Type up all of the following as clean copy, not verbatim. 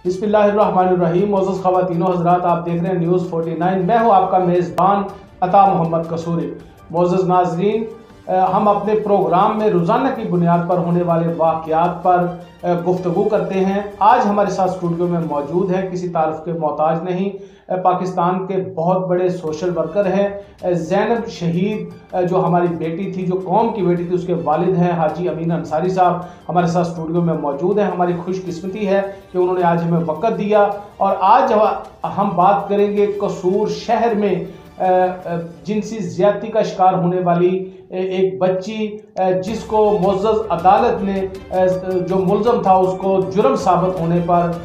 बिस्मिल्लाहिर्रहमानिर्रहीम। मोअज़्ज़ज़ ख़वातीनो हज़रात, आप देख रहे हैं न्यूज़ 49। मैं हूं आपका मेज़बान अता मोहम्मद कसूरी। मोअज़्ज़ज़ नाज़रीन, हम अपने प्रोग्राम में रोज़ाना की बुनियाद पर होने वाले वाक़यात पर गुफ्तगू करते हैं। आज हमारे साथ स्टूडियो में मौजूद है, किसी तारीफ़ के मोहताज नहीं, पाकिस्तान के बहुत बड़े सोशल वर्कर हैं ज़ैनब शहीद, जो हमारी बेटी थी, जो कौम की बेटी थी, उसके वालिद हैं हाजी अमीन अंसारी साहब हमारे साथ स्टूडियो में मौजूद हैं। हमारी खुशकिस्मती है कि उन्होंने आज हमें वक़्त दिया और आज हम बात करेंगे कसूर शहर में जिनसी ज़्यादती का शिकार होने वाली एक बच्ची, जिसको मुअज़्ज़ज़ अदालत ने जो मुल्ज़म था उसको जुर्म साबित होने पर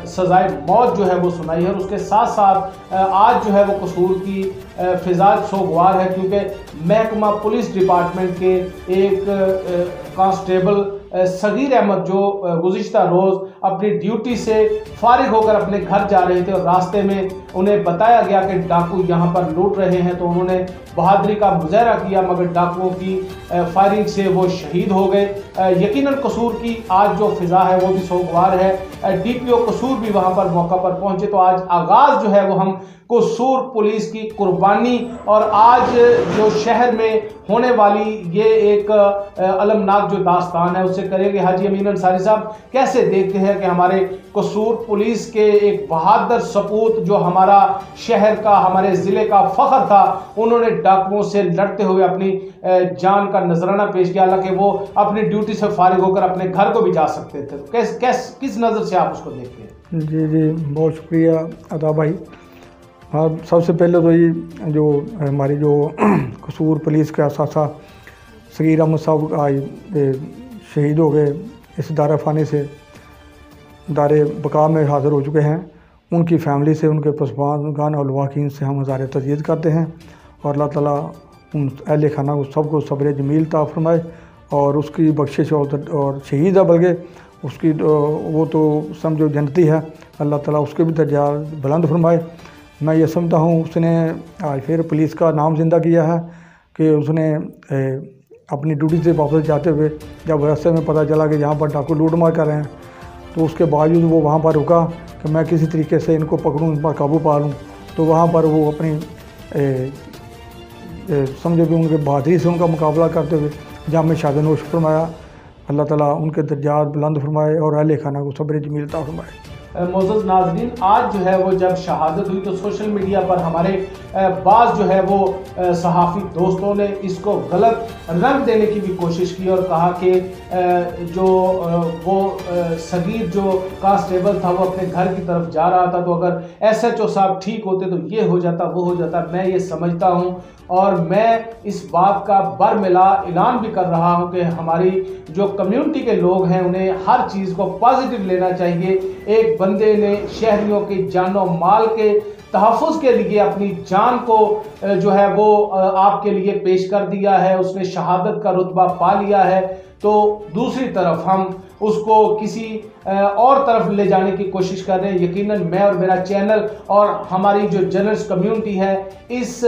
सज़ाए मौत जो है वो सुनाई है। और उसके साथ साथ आज जो है वो कसूर की फ़िज़ा सोगवार है, क्योंकि महकमा पुलिस डिपार्टमेंट के एक कांस्टेबल सगीर अहमद जो गुज़िश्ता रोज़ अपनी ड्यूटी से फारिग होकर अपने घर जा रहे थे और रास्ते में उन्हें बताया गया कि डाकू यहाँ पर लूट रहे हैं, तो उन्होंने बहादुरी का मुजाहरा किया, मगर डाकुओं की फायरिंग से वो शहीद हो गए। यकीनन कसूर की आज जो फ़िज़ा है वो भी सोगवार है। DPO कसूर भी वहाँ पर मौका पर पहुँचे। तो आज आगाज़ जो है वो हम कसूर पुलिस की कुर्बानी और आज जो शहर में होने वाली ये एक अलमनाक जो दास्तान है उससे करेंगे। हाजी अमीन अंसारी साहब, कैसे देखते हैं कि हमारे कसूर पुलिस के एक बहादुर सपूत, जो हमारा शहर का, हमारे ज़िले का फ़ख्र था, उन्होंने डाकुओं से लड़ते हुए अपनी जान का नजराना पेश किया, हालांकि वो अपनी ड्यूटी से फारिग होकर अपने घर को भी जा सकते थे। तो किस नज़र से आप उसको देखते हैं? जी जी, बहुत शुक्रिया अता भाई। हाँ, सबसे पहले तो ये जो हमारी जो कसूर पुलिस का असासा सगीर अहमद साहब आज शहीद हो गए, इस दारा फ़ानी से दारे बका में हाज़िर हो चुके हैं। उनकी फ़ैमिली से, उनके पसमानदान और वाक़ईन से हम हज़ार तज़ीयत करते हैं और अल्लाह ताला उन अहले खाना को सबको सब्र जमील ता फरमाए और उसकी बख्शिश और शहीद है, बल्कि उसकी वो तो समझो जन्नती है, अल्लाह ताला उसके भी दर्जा बुलंद फरमाए। मैं ये समझता हूँ उसने आज फिर पुलिस का नाम ज़िंदा किया है कि उसने अपनी ड्यूटी से वापस जाते हुए जब रास्ते में पता चला कि यहाँ पर डाकू लूट मार कर रहे हैं, तो उसके बावजूद वो वहाँ पर रुका कि मैं किसी तरीके से इनको पकड़ूँ, इन पर काबू पा लूँ। तो वहाँ पर वो अपनी समझो कि उनके बहादुरी से उनका मुकाबला करते हुए जाम शादनोश फरमाया। अल्लाह ताला उनके दर्जात बुलंद फरमाए और अहले खाना को सब्र जमील अता फरमाए। मोअज़्ज़ज़ नाज़रीन, आज जो है वो जब शहादत हुई तो सोशल मीडिया पर हमारे बाज़ जो है वो सहाफ़ी दोस्तों ने इसको गलत रंग देने की भी कोशिश की और कहा कि जो वो सगीर जो कांस्टेबल था वो अपने घर की तरफ जा रहा था, तो अगर SHO साहब ठीक होते तो ये हो जाता, वो हो जाता। मैं ये समझता हूँ और मैं इस बात का बरमिला ऐलान भी कर रहा हूँ कि हमारी जो कम्युनिटी के लोग हैं उन्हें हर चीज़ को पॉजिटिव लेना चाहिए। एक बंदे ने शहरियों के जानो माल के तहफ़्फ़ुज़ के लिए अपनी जान को जो है वो आपके लिए पेश कर दिया है, उसने शहादत का रुतबा पा लिया है। तो दूसरी तरफ हम उसको किसी और तरफ ले जाने की कोशिश कर रहे हैं। यकीनन मैं और मेरा चैनल और हमारी जो जर्नलिस्ट कम्युनिटी है इस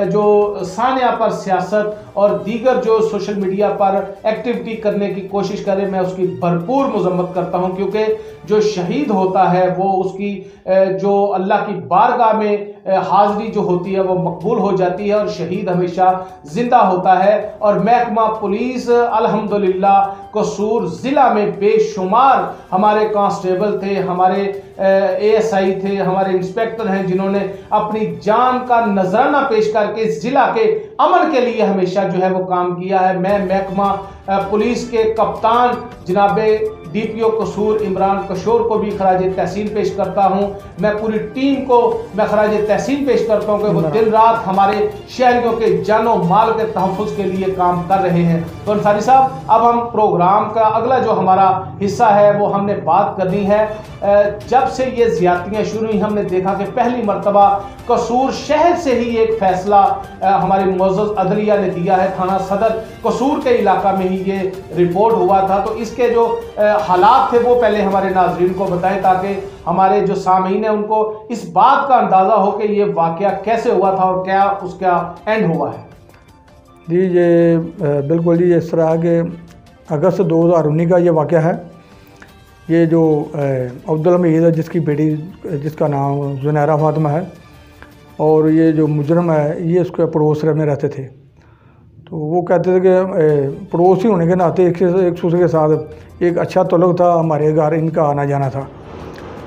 जो सानिया पर सियासत और दीगर जो सोशल मीडिया पर एक्टिविटी करने की कोशिश करें, मैं उसकी भरपूर मजम्मत करता हूं, क्योंकि जो शहीद होता है वो उसकी जो अल्लाह की बारगाह में हाज़िरी जो होती है वो मकबूल हो जाती है और शहीद हमेशा ज़िंदा होता है। और महकमा पुलिस अल्हम्दुलिल्लाह कसूर ज़िला में बेशुमार हमारे कांस्टेबल थे, हमारे ASI थे, हमारे इंस्पेक्टर हैं जिन्होंने अपनी जान का नजराना पेश करके ज़िला के अमन के लिए हमेशा जो है वो काम किया है। मैं महकमा पुलिस के कप्तान जनाबे DPO कसूर इमरान कशोर को भी खराज तहसीन पेश करता हूँ। मैं पूरी टीम को मैं खराज तहसीन पेश करता हूँ कि वो दिन रात हमारे शहरियों के जानो माल के तहफ़्फ़ुज़ के लिए काम कर रहे हैं। तो अंसारी साहब, अब हम प्रोग्राम का अगला जो हमारा हिस्सा है वो हमने बात करनी है। जब से ये ज़्यादतियाँ शुरू हुई, हमने देखा कि पहली मरतबा कसूर शहर से ही एक फ़ैसला हमारे मुअज़्ज़ज़ अदलिया ने दिया है। थाना सदर कसूर के इलाका में ही ये रिपोर्ट हुआ था। तो इसके जो हालात थे वो पहले हमारे नाज़रीन को बताएं, ताकि हमारे जो सामीन हैं उनको इस बात का अंदाज़ा हो कि ये वाक़या कैसे हुआ था और क्या उसका एंड हुआ है। जी, ये बिल्कुल जी इस तरह के अगस्त 2019 का ये वाक़या है। ये जो अब्दुल हमीद है, जिसकी बेटी जिसका नाम जुनैरा फातिमा है, और ये जो मुजरम है ये उसके पड़ोस में रहते थे। तो वो कहते थे कि पड़ोसी होने के नाते एक दूसरे के साथ एक अच्छा तल्लुक़ था, हमारे घर इनका आना जाना था।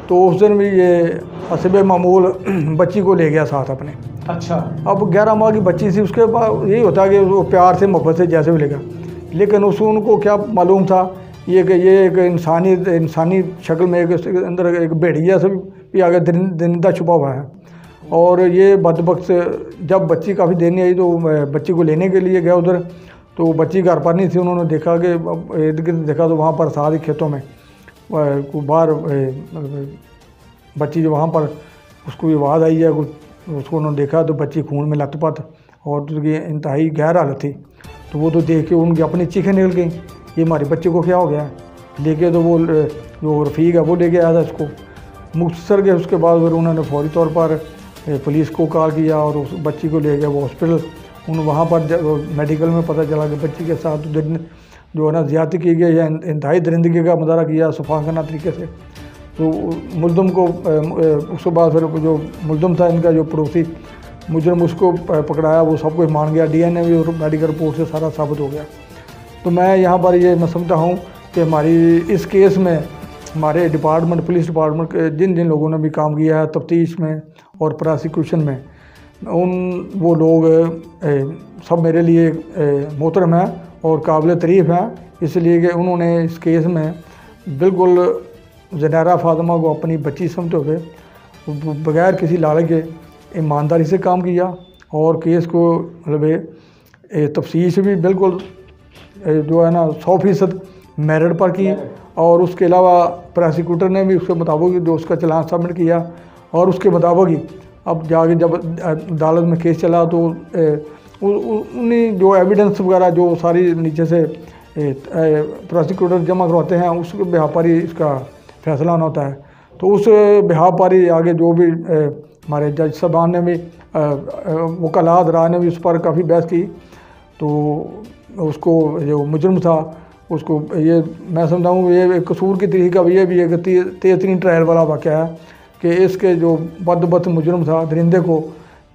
तो उस दिन भी ये हसब मामूल बच्ची को ले गया साथ अपने। अच्छा। अब 11 माह की बच्ची थी, उसके बाद यही होता है कि वो प्यार से मोहब्बत से जैसे भी लेगा, लेकिन उनको क्या मालूम था ये कि ये एक इंसानी शक्ल में एक अंदर एक भेड़िया से भी आगे दरिंदा छुपा हुआ है। और ये बदबख्त जब बच्ची काफ़ी देर नहीं आई तो बच्ची को लेने के लिए गया उधर, तो बच्ची घर पर नहीं थी। उन्होंने देखा कि इर्द गिर्द देखा तो वहाँ पर साथ ही खेतों में बाहर बच्ची जो वहाँ पर उसको आवाज़ आई है, उसको उन्होंने देखा तो बच्ची खून में लथपथ और उसकी इंतहाई गहर हालत थी। तो वो तो देख के उनकी अपनी चीखें निकल गई, ये हमारी बच्चे को क्या हो गया। लेके तो वो जो रफ़ीक है वो ले गया था इसको मुख्तसर के। उसके बाद फिर उन्होंने फौरी तौर पर पुलिस को कॉल किया और उस बच्ची को ले गया वो हॉस्पिटल। वहाँ पर मेडिकल में पता चला कि बच्ची के साथ जो है ना ज़्यादती की गई है, इंतहाई दरिंदगी का मुजाहरा किया सफाकाना तरीके से। तो मुल्ज़िम को उसके बाद फिर जो मुल्ज़िम था इनका जो पड़ोसी मुजरम उसको पकड़ाया, वो सब कुछ मान गया, DNA भी और मेडिकल रिपोर्ट से सारा साबित हो गया। तो मैं यहाँ पर ये मैं समझता हूँ कि हमारी इस केस में हमारे डिपार्टमेंट पुलिस डिपार्टमेंट के जिन जिन लोगों ने भी काम किया है तफ्तीश में और प्रोसिक्यूशन में, वो लोग सब मेरे लिए मोहतरम हैं और काबिल तारीफ़ हैं, इसलिए कि उन्होंने इस केस में बिल्कुल जुनैरा फातिमा को अपनी बच्ची समझते हुए बग़ैर किसी लालच के ईमानदारी से काम किया और केस को मतलब तफ्तीश भी बिल्कुल जो है ना 100% मेरिट पर की। और उसके अलावा प्रोसिक्यूटर ने भी उसके मुताबिक जो उसका चलान सबमिट किया और उसके मुताबिक ही अब जाके जब अदालत में केस चला तो उन्हीं जो एविडेंस वगैरह जो सारी नीचे से प्रोसिक्यूटर जमा करवाते हैं उसके बिहाफ पर ही इसका फैसला होना होता है। तो उस बिहाफ पर ही आगे जो भी हमारे जज साहबान ने भी वकालत राह ने भी उस पर काफ़ी बहस की। तो उसको जो मुजरम था उसको ये मैं समझाऊँ ये कसूर की तरीका भी ये भी है कि 13 ट्रायल वाला वाक़या है कि इसके जो बदबख्त मुजरम था दरिंदे को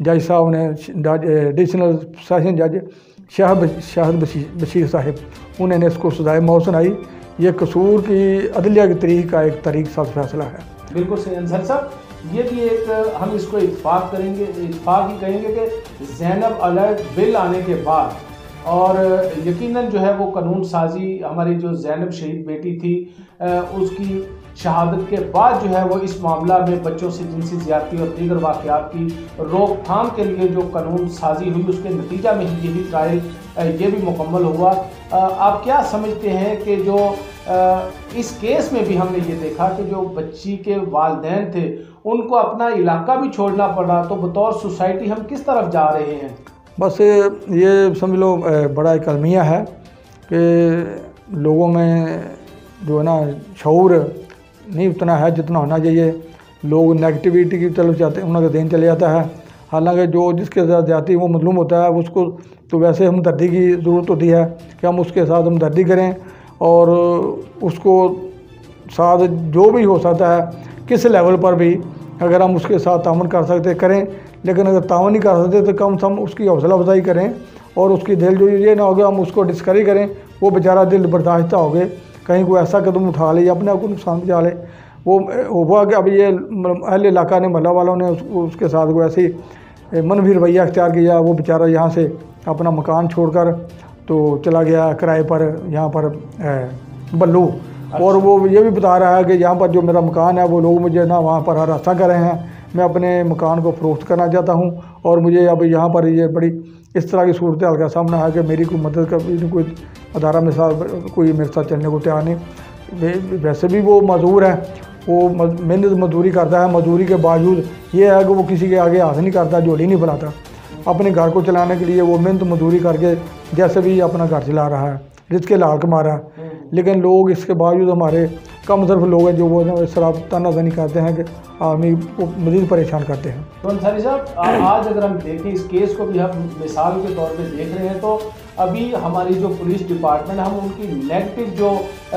जज साहब ने एडिशनल सेशन जज शाहद बशीर साहिब उन्होंने इसको सजाए मौत सुनाई। ये कसूर की अदलिया की तरीक़ का एक तरीक़ साथ फैसला है। बिल्कुल सही अंसर साहब, ये भी एक हम इसको इत्फाक करेंगे, इत्फाक ही कहेंगे कि ज़ैनब अलर्ट बिल आने के बाद और यकीनन जो है वो कानून साजी हमारी जो ज़ैनब शहीद बेटी थी उसकी शहादत के बाद जो है वो इस मामला में बच्चों से जिनसी ज़्यादती और दीगर वाक़यात की रोकथाम के लिए जो कानून साजी हुई उसके नतीजा में ही यही ट्रायल ये भी मुकम्मल हुआ। आप क्या समझते हैं कि जो इस केस में भी हमने ये देखा कि जो बच्ची के वालिदैन थे उनको अपना इलाका भी छोड़ना पड़ा, तो बतौर सोसाइटी हम किस तरफ जा रहे हैं? बस ये समझ लो बड़ा एक अलमिया है कि लोगों में जो है ना शऊर नहीं उतना है जितना होना चाहिए। लोग नेगेटिविटी की तरफ जाते हैं, उनका देन चले जाता है। हालांकि जो जिसके साथ जाती है वो मजलूम होता है, उसको तो वैसे हमदर्दी की ज़रूरत होती है कि हम उसके साथ हमदर्दी करें और उसको साथ जो भी हो सकता है किस लेवल पर भी अगर हम उसके साथ तामन कर सकते करें, लेकिन अगर तामन नहीं कर सकते तो कम से कम उसकी हौसला अफजाई करें और उसकी दिल जो ये ना हो गया हम उसको डिस्करेज करें, वो बेचारा दिल बर्दाश्त हो गए कहीं कोई ऐसा कदम उठा ले या अपने आप को नुकसान पहुँचा ले। वो हुआ कि अब ये अहल इलाका ने महल्ला वालों ने उसके साथ कोई ऐसी मनफी रवैया अख्तियार किया, वो बेचारा यहाँ से अपना मकान छोड़कर तो चला गया किराए पर यहाँ पर बल्लू। और वो ये भी बता रहा है कि यहाँ पर जो मेरा मकान है वो लोग मुझे ना वहाँ पर हरासा कर रहे हैं, मैं अपने मकान को फ़रोख्त करना चाहता हूँ और मुझे अब यहाँ पर ये बड़ी इस तरह की सूरत हाल का सामना है कि मेरी कोई मदद का कोई अदारा में साथ कोई मेरे साथ चलने को तैयार नहीं। वैसे भी वो मजदूर है, वो मेहनत मजदूरी करता है, मजदूरी के बावजूद ये है कि वो किसी के आगे हाथ नहीं करता, झोली नहीं फैलाता। अपने घर को चलाने के लिए वो मेहनत मजदूरी करके जैसे भी अपना घर चला रहा है, रिज़्क़ हलाल कमा रहा है। लेकिन लोग इसके बावजूद हमारे कम तरफ लोग हैं जो वो शराब तानाजानी करते हैं कि आदमी को मज़ीद परेशान करते हैं। तो अंसारी साहब, आज अगर हम देखें इस केस को भी हम मिसाल के तौर पे देख रहे हैं, तो अभी हमारी जो पुलिस डिपार्टमेंट, हम उनकी नेगेटिव जो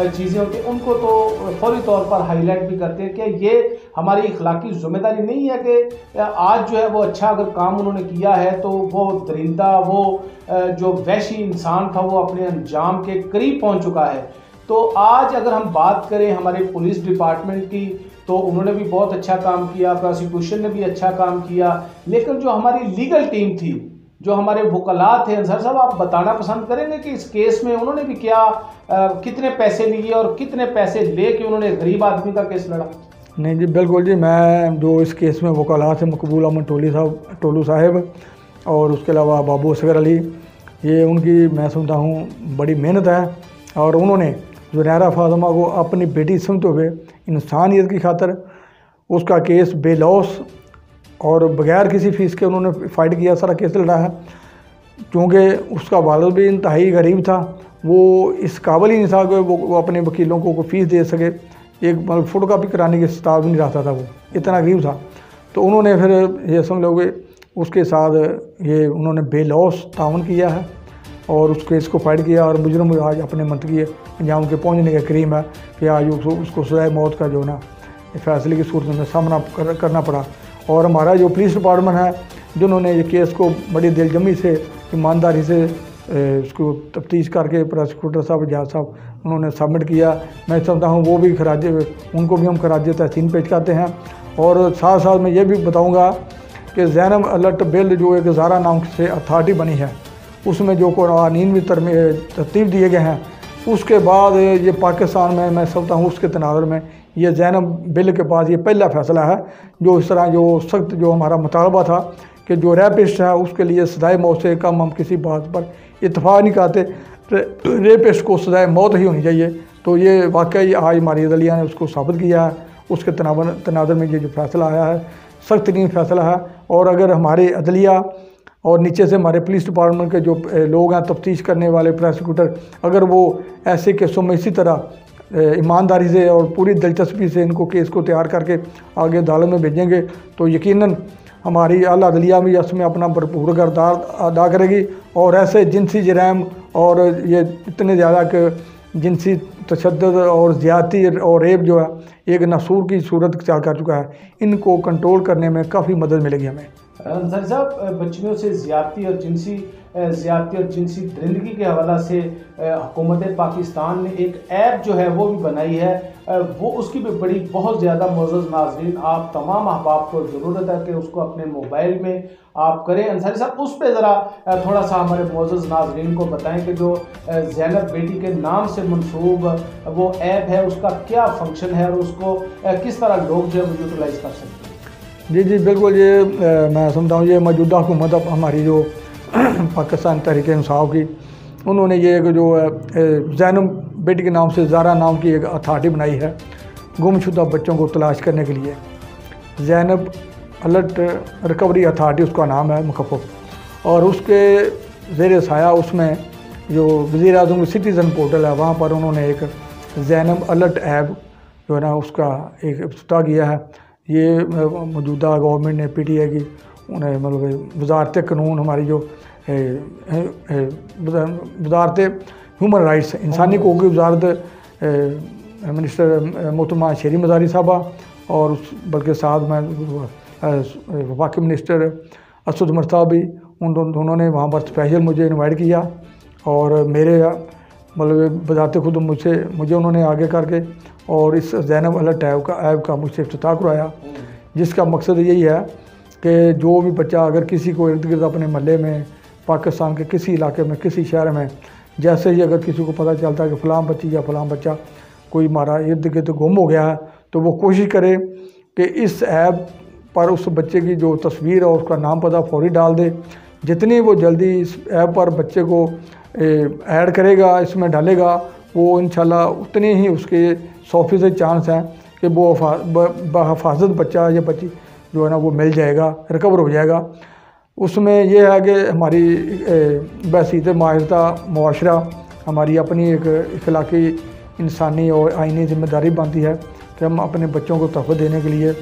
चीज़ें होती हैं उनको तो फौरी तौर पर हाईलाइट भी करते हैं कि ये हमारी इखलाकी जिम्मेदारी नहीं है कि आज जो है वो अच्छा अगर काम उन्होंने किया है तो वो दरिंदा, वो जो वहशी इंसान था वो अपने अंजाम के करीब पहुंच चुका है। तो आज अगर हम बात करें हमारे पुलिस डिपार्टमेंट की, तो उन्होंने भी बहुत अच्छा काम किया, प्रोसिक्यूशन ने भी अच्छा काम किया, लेकिन जो हमारी लीगल टीम थी, जो हमारे वकला थे, अंसारी साहब आप बताना पसंद करेंगे कि इस केस में उन्होंने भी क्या कितने पैसे लिए और कितने पैसे ले के उन्होंने गरीब आदमी का केस लड़ा? नहीं जी, बिल्कुल जी। मैं जो इस केस में वकला थे, मकबूल अहमद टोलू साहब और उसके अलावा बाबू असगर अली, ये उनकी मैं समझता हूँ बड़ी मेहनत है। और उन्होंने ज़ुनैरा फातिमा को अपनी बेटी समझते हुए इंसानियत की खातर उसका केस बेलौस और बगैर किसी फीस के उन्होंने फ़ाइट किया, सारा केस लड़ा है। क्योंकि उसका वालिद भी इंतहाई गरीब था, वो इस काबिल ही नहीं था कि वो अपने वकीलों को फीस दे सके, एक मतलब फ़ोटो कापी कराने के स्टाफ भी नहीं रहता था, वो इतना गरीब था। तो उन्होंने फिर ये समझ लोगे उसके साथ ये उन्होंने बेलौस तावन किया है और उस केस को फाइट किया। और मुजरिम आज अपने मंतकी अंजाम के पहुंचने के करीब है कि आज उसको सज़ाए मौत का जो ना फैसले की सूरत में सामना करना पड़ा। और हमारा जो पुलिस डिपार्टमेंट है, जिन्होंने ये केस को बड़ी दिलजमी से, ईमानदारी से उसको तफ्तीश करके प्रोसिक्यूटर साहब, जज साहब उन्होंने सबमिट किया, मैं समझता हूँ वो भी उनको भी हम खराज तहसीन पेश करते हैं। और साथ साथ मैं ये भी बताऊँगा कि ज़ैनब अलर्ट बिल जो एक ज़ारा नाम से अथॉरिटी बनी है, उसमें जो कानून भी तरतीब दिए गए हैं, उसके बाद ये पाकिस्तान में मैं समझता हूँ उसके तनाज़ुर में ये ज़ैनब बिल के पास ये पहला फ़ैसला है जो इस तरह जो सख्त जो हमारा मुतालबा था कि जो रेपिस्ट है उसके लिए सज़ाए मौत से कम हम किसी बात पर इत्तफाक नहीं करते, रेपिस्ट को सज़ाए मौत ही होनी चाहिए। तो ये वाकई आज हमारी अदलिया ने उसको साबित किया है। उसके तनाज़ुर में ये जो फ़ैसला आया है सख्त तरीन फ़ैसला है। और अगर हमारे अदलिया और नीचे से हमारे पुलिस डिपार्टमेंट के जो लोग हैं, तफ्तीश करने वाले प्रोसिक्यूटर, अगर वो ऐसे केसों में इसी तरह ईमानदारी से और पूरी दिलचस्पी से इनको केस को तैयार करके आगे अदालत में भेजेंगे तो यकीनन हमारी आला अदलिया भी इसमें अपना भरपूर किरदार अदा करेगी। और ऐसे जिनसी जराइम और ये इतने ज़्यादा कि जिनसी तशद्दुद और ज़्यादती और रेप जो है एक नसूर की सूरत इख्तियार कर चुका है, इनको कंट्रोल करने में काफ़ी मदद मिलेगी हमें। अंसारी साहब, बच्चियों से ज़्यादती और जिनसी दरिंदगी के हवाला से हुकूमत पाकिस्तान ने एक ऐप जो है वो भी बनाई है, वो उसकी भी बड़ी बहुत ज़्यादा मोअज़्ज़ज़ नाज़रीन, आप तमाम अहबाब को ज़रूरत है कि उसको अपने मोबाइल में आप करें। अंसारी साहब, उस पर ज़रा थोड़ा सा हमारे मोअज़्ज़ज़ नाज़रीन को बताएं कि जो ज़ैनब बेटी के नाम से मंसूब वो ऐप है उसका क्या फंक्शन है और उसको किस तरह लोग जो है वो यूटिलाइज़ कर सकते हैं। जी बिल्कुल, ये मैं समझता हूँ ये मौजूदा हुकूमत अब हमारी जो पाकिस्तान तहरीक इंसाफ की, उन्होंने ये जो ज़ैनब बेटी के नाम से ज़ारा नाम की एक अथॉरिटी बनाई है गुमशुदा बच्चों को तलाश करने के लिए। ज़ैनब अलर्ट रिकवरी अथॉरिटी उसका नाम है मुखफ़्फ़। और उसके ज़ेर साया उसमें जो वज़ीर आज़म की सिटीज़न पोर्टल है, वहाँ पर उन्होंने एक ज़ैनब अलर्ट ऐप जो है ना उसका एक इफ्तिताह किया है। ये मौजूदा गवर्नमेंट ने PTI की उन्हें मतलब वजारत कानून, हमारी जो वजारत ह्यूमन राइट्स, इंसानी हकूक़ की वजारत, मिनिस्टर मोहतरमा शेरी मज़ारी साहबा और बल्कि साथ में वफाकी मिनिस्टर असद उमर साहब भी, उन दोनों ने वहाँ पर स्पेशल मुझे इनवाइट किया। और मेरे मतलब वजारत खुद मुझे उन्होंने आगे करके और इस ज़ैनब अलर्ट ऐप का मुझसे इफ्तिताह करवाया, जिसका मकसद यही है कि जो भी बच्चा अगर किसी को इर्द गिर्द अपने महल्ले में, पाकिस्तान के किसी इलाके में, किसी शहर में, जैसे ही अगर किसी को पता चलता है कि फ़लाँ बच्ची या फ़लाँ बच्चा कोई हमारा इर्द गिर्द गुम हो गया है, तो वो कोशिश करे कि इस ऐप पर उस बच्चे की जो तस्वीर और उसका नाम पता फौरी डाल दे। जितनी वो जल्दी इस ऐप पर बच्चे को ऐड करेगा, इसमें डालेगा, वो इंशाल्लाह उतने ही उसके 100% चांस हैं कि वो बहफाजत बच्चा या बच्ची जो है ना वो मिल जाएगा, रिकवर हो जाएगा। उसमें यह है कि हमारी बहसीत माहिरता मुआशरा, हमारी अपनी एक इखलाकी इंसानी और आईनी जिम्मेदारी बनती है कि हम अपने बच्चों को तोहफ़ा देने के लिए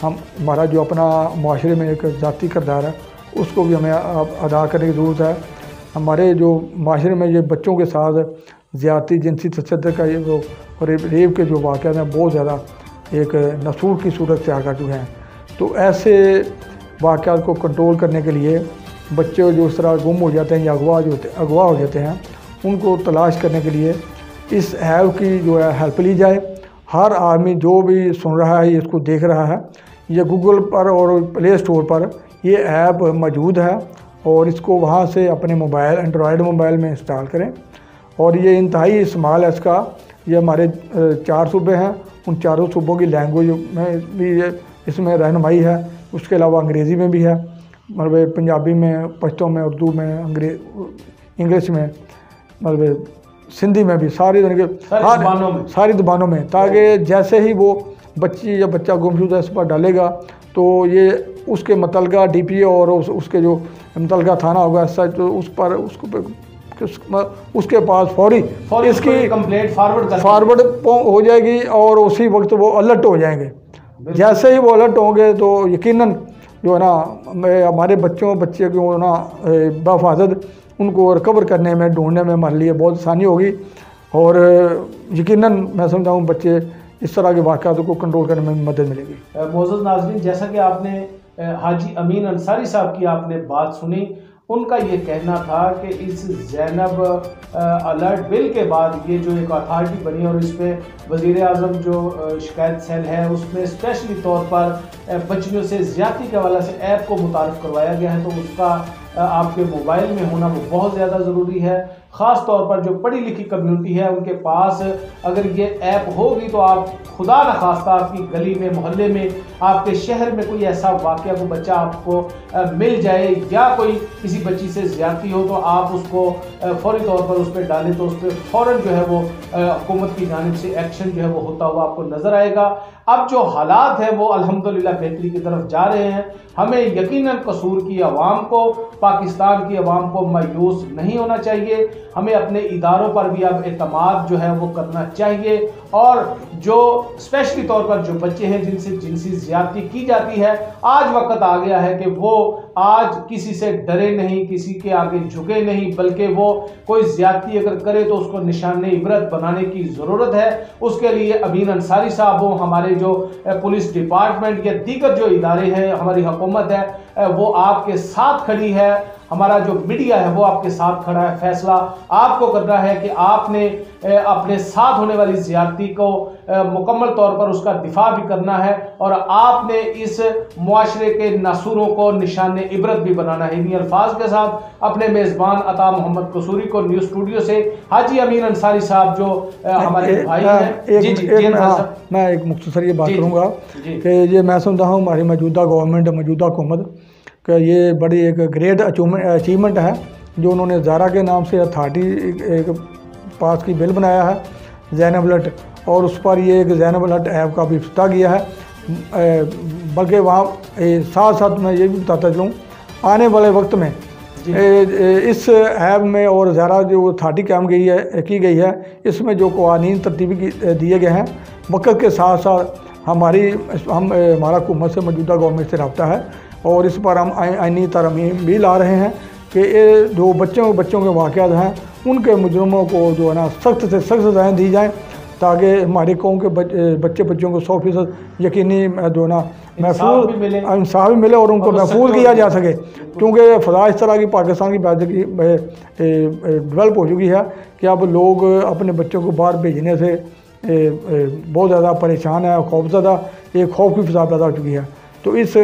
हमारा जो अपना माशरे में एक ज़ाती किरदार है उसको भी हमें अदा करने की ज़रूरत है। हमारे जो माशरे में ये बच्चों के साथ ज़्यादती, जिनसी तशद्दुद का ये वो रेप के जो वाक़यात हैं बहुत ज़्यादा एक नसूर की सूरत से आकर चुके हैं। तो ऐसे वाक़यात को कंट्रोल करने के लिए बच्चे जो इस तरह गुम हो जाते हैं या अगवा हो जाते हैं, उनको तलाश करने के लिए इस ऐप की जो है हेल्प ली जाए। हर आदमी जो भी सुन रहा है, इसको देख रहा है, ये गूगल पर और प्ले स्टोर पर ये ऐप मौजूद है और इसको वहाँ से अपने मोबाइल, एंड्रॉयड मोबाइल में इंस्टॉल करें। और ये इंतहाई इस्तेमाल है इसका। ये हमारे 4 सूबे हैं, उन चारों सूबों की लैंग्वेज में भी इसमें रहनुमाई है। उसके अलावा अंग्रेज़ी में भी है, मतलब पंजाबी में, पश्तो में, उर्दू में, इंग्लिश में, मतलब सिंधी में भी, सारी ज़बानों में, ताकि जैसे ही वो बच्ची या बच्चा गुमशुदा इस पर डालेगा तो ये उसके मुतलका DPO और उसके जो मुतलका थाना होगा ऐसा, तो उस पर उसके पास फौरी इसकी कंप्लेंट फॉरवर्ड हो जाएगी और उसी वक्त वो अलर्ट हो जाएंगे। जैसे ही वो अलर्ट होंगे तो यकीनन जो है ना हमारे बच्चे को ना बहिफाजत उनको रिकवर करने में, ढूंढने में हमारे लिए बहुत आसानी होगी। और यकीनन मैं समझता हूँ बच्चे इस तरह के वाक़यात को कंट्रोल करने में मदद मिलेगी। मोअज़्ज़ज़ नाज़रीन, जैसा कि आपने हाजी अमीन अंसारी साहब की आपने बात सुनी, उनका ये कहना था कि इस ज़ैनब अलर्ट बिल के बाद ये जो एक अथॉरिटी बनी और इसमें वज़ीर आज़म जो शिकायत सेल है उसमें स्पेशली तौर पर बच्चियों से ज़्यादती के हवाले से ऐप को मुतारफ़ करवाया गया है, तो उसका आपके मोबाइल में होना वो बहुत ज़्यादा ज़रूरी है। ख़ास तौर पर जो पढ़ी लिखी कम्युनिटी है उनके पास अगर ये ऐप होगी तो आप खुदा न खास्ता आपकी गली में, मोहल्ले में, आपके शहर में कोई ऐसा वाक़या, कोई बच्चा आपको मिल जाए या कोई किसी बच्ची से ज़्यादती हो तो आप उसको फौरी तौर पर उस पर डालें तो उस पर फ़ौरन जो है वो हुकूमत की जानिब से एक्शन जो है वो होता हुआ आपको नज़र आएगा। अब जो हालात हैं वो अल्हम्दुलिल्लाह बेहतरी की तरफ जा रहे हैं। हमें यकीनन कसूर की आवाम को, पाकिस्तान की आवाम को मायूस नहीं होना चाहिए। हमें अपने इदारों पर भी अब एतमाद जो है वो करना चाहिए और जो स्पेशली तौर पर जो बच्चे हैं जिनसे जिनसी ज़्यादती की जाती है, आज वक्त आ गया है कि वो आज किसी से डरे नहीं, किसी के आगे झुके नहीं, बल्कि वो कोई ज़्यादती अगर करे तो उसको निशाने इबरत बनाने की ज़रूरत है। उसके लिए अमीन अंसारी साहब हो, हमारे जो पुलिस डिपार्टमेंट या दीगर जो इदारे हैं, हमारी हुकूमत है वो आपके साथ खड़ी है, हमारा जो मीडिया है वो आपके साथ खड़ा है। फैसला आपको करना है कि आपने अपने साथ होने वाली ज़्यादती को मुकम्मल तौर पर उसका दिफा भी करना है और आपने इस मुआशरे के नासूरों को निशाने इबरत भी बनाना है। इन्हीं अल्फाज के साथ अपने मेज़बान अता मोहम्मद कसूरी को न्यूज़ स्टूडियो से हाजी अमीन अंसारी साहब जो हमारे भाई हैं, मैं एक मुख्तसर ये बात करूँगा कि ये मैं समझता हूँ हमारी मौजूदा गवर्नमेंट, मौजूदा हुकूमत का ये बड़ी एक ग्रेट अचीवमेंट है जो उन्होंने ज़ारा के नाम से अथॉरिटी एक पास की बिल बनाया है, ज़ैनब अलर्ट, और उस पर ये एक ज़ैनब अलर्ट ऐप का भी इफ्तिताह किया है। बल्कि वहाँ साथ साथ मैं ये भी बताता चलूँ आने वाले वक्त में इस ऐप में और ज़ारा जो अथॉरिटी कायम की गई है इसमें जो कवानीन तरतीब दिए गए हैं, वक्त के साथ साथ हमारा हुकूमत से, मौजूदा गवर्नमेंट से रब्ता है और इस पर हम आईनी तरमीम भी ला रहे हैं कि ये जो बच्चों के वाक़यात हैं उनके मुजरमों को जो है ना सख्त से सख्त सज़ाएँ दी जाएँ ताकि हमारी कौम के बच्चों को 100% यकीनी जो है ना महफूज इंसाफ भी मिले और उनको महफूज किया जा सके। क्योंकि फ़ज़ा इस तरह की पाकिस्तान की पैदगी डेवलप हो चुकी है कि अब लोग अपने बच्चों को बाहर भेजने से बहुत ज़्यादा परेशान है, खौफज़दा, एक खौफ की फ़ज़ा पैदा हो चुकी है। तो इस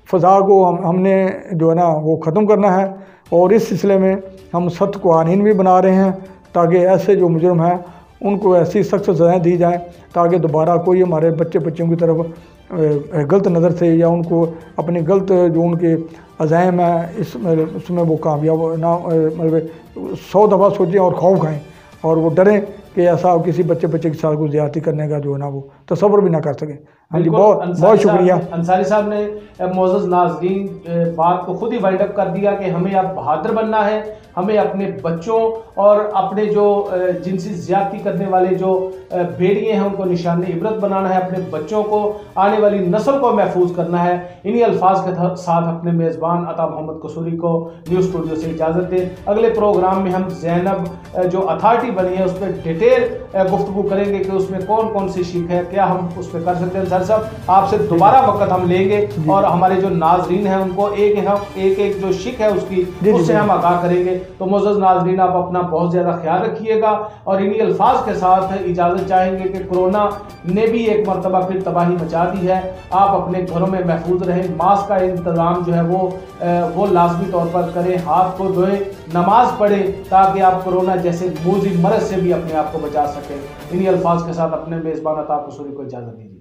फ़ज़ा को हमने जो है ना वो ख़त्म करना है और इस सिलसिले में हम सख्त कवानीन भी बना रहे हैं ताकि ऐसे जो मुजरम हैं उनको ऐसी सख्त सज़ाएँ दी जाएँ ताकि दोबारा कोई हमारे बच्चों की तरफ गलत नज़र से या उनको अपनी गलत जो उनके अज़ाइम है उसमें वो कामयाब ना, मतलब 100 दफ़ा सोचें और खौफ खाएँ और वो डरें कि ऐसा किसी बच्चे के साथ कोई ज्यादती करने का जो है ना वो तसव्वुर भी ना कर सके। हाँ जी, बिल्कुल, बहुत शुक्रिया। अंसारी साहब ने मोअज़्ज़ज़ नाज़रीन बात को खुद ही वाइंड अप कर दिया कि हमें अब बहादुर बनना है, हमें अपने बच्चों और अपने जो जिनसी ज़्यादती करने वाले जो बेड़िए हैं उनको निशाने इबरत बनाना है, अपने बच्चों को, आने वाली नस्ल को महफूज करना है। इन्हीं अल्फाज के साथ अपने मेज़बान अता मोहम्मद कसूरी को न्यूज़ स्टूडियो से इजाज़त दें। अगले प्रोग्राम में हम ज़ैनब जो अथॉरिटी बनी है उस पर डिटेल गुफ्तगू करेंगे कि उसमें कौन कौन सी शिक है, क्या हम उस पर कर सकते हैं। सर साहब, आपसे दोबारा वक्त हम लेंगे और हमारे जो नाजरीन हैं उनको एक जो शिक है उससे हम आगाह करेंगे। तो मोअज़्ज़ज़ नाजरीन, आप अपना बहुत ज़्यादा ख्याल रखिएगा और इन्हीं अल्फाज के साथ इजाज़त चाहेंगे कि कोरोना ने भी एक मरतबा फिर तबाही मचा दी है। आप अपने घरों में महफूज रहें, मास्क का इंतज़ाम जो है वो लाजमी तौर पर करें, हाथ को धोएं, नमाज पढ़ें ताकि आप कोरोना जैसे मूज़ी मरज़ से भी अपने आप को बचा सकें। इन्हीं अल्फाज के साथ अपने मेज़बान अता कसूरी को इजाज़त दीजिए।